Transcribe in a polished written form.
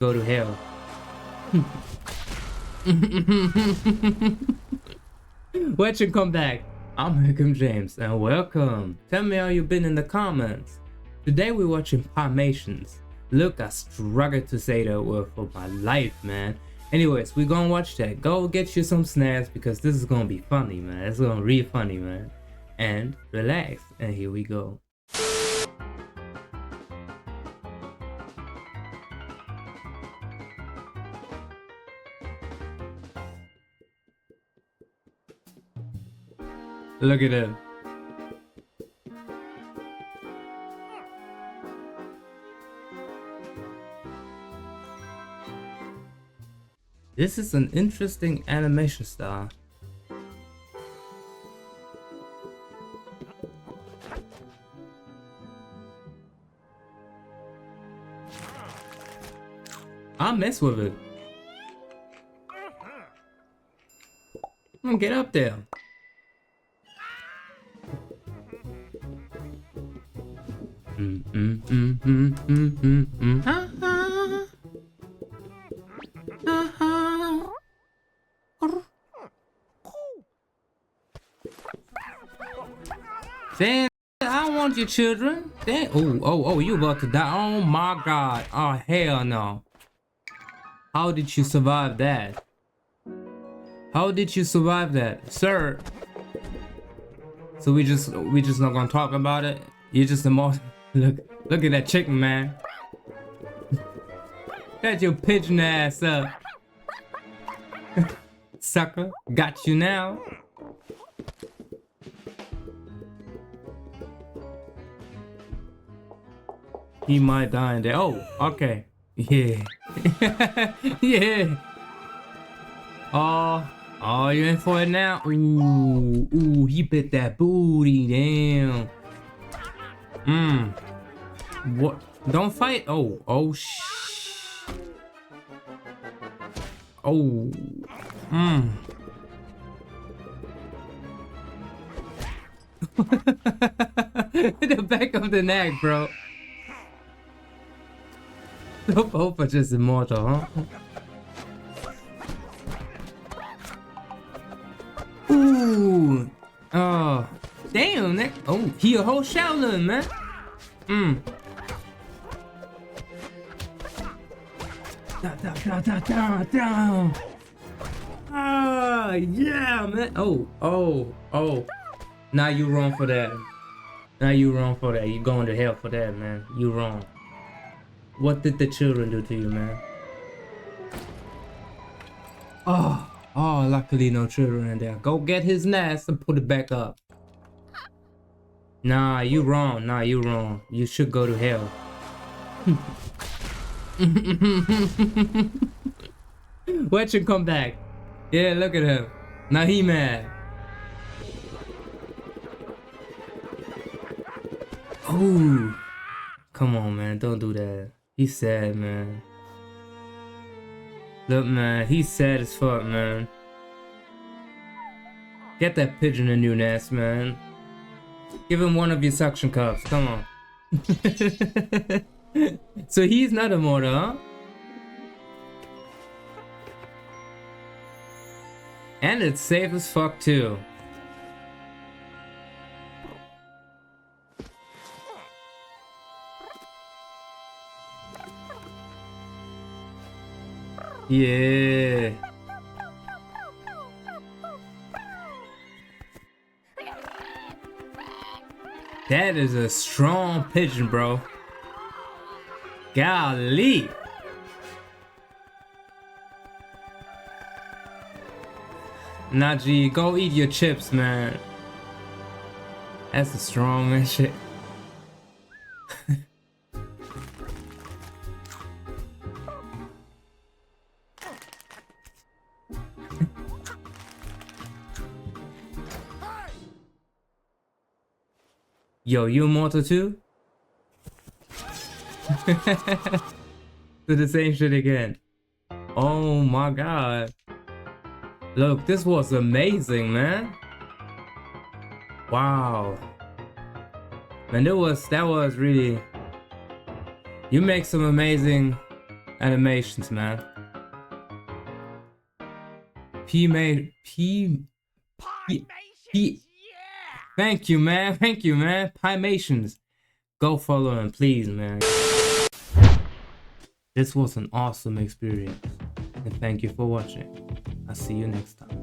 go to hell. Welcome back. I'm Malcolm James and welcome. Tell me how you been in the comments. Today we're watching Palmations. Look, I struggled to say that word for my life, man. Anyways, we're gonna watch that. Go get you some snacks because this is gonna be funny, man. It's gonna be really funny, man. And relax. And here we go. Look at him. This is an interesting animation style. I'll mess with it. Get up there. Damn, I don't want your children. Damn. Oh, you about to die. Oh my god. Oh hell no. How did you survive that? How did you survive that, sir? So we just not gonna talk about it. You're just the most. Look at that chicken, man. Got your pigeon ass up. Sucker, got you now. He might die in there. Oh, okay. Yeah. Yeah. Oh, you in for it now? Ooh, he bit that booty. Damn. What? Don't fight. Oh, The back of the neck, bro. Hope are just immortal, huh? Ooh. Oh. Damn, Nick. Oh, he a whole Shaolin, man. Ah, yeah, man. Oh. Now you wrong for that. Now you wrong for that. You going to hell for that, man. You wrong. What did the children do to you, man? Oh, luckily no children in there. Go get his nest and put it back up. Nah, you wrong. You should go to hell. Watch him come back. Yeah, look at him. Now he mad. Oh, come on, man. Don't do that. He's sad, man. Look, man. He's sad as fuck, man. Get that pigeon a new nest, man. Give him one of your suction cups. Come on. So he's not immortal, huh? And it's safe as fuck too. Yeah. That is a strong pigeon, bro. Golly. Najee, go eat your chips, man. That's a strong man shit. Yo, you immortal too? Do the same shit again. Oh my god. Look, this was amazing, man. Wow. Man, that was really... You make some amazing animations, man. P. Thank you, man. Thank you, man. Pimations. Go follow him, please, man. This was an awesome experience. And thank you for watching. I'll see you next time.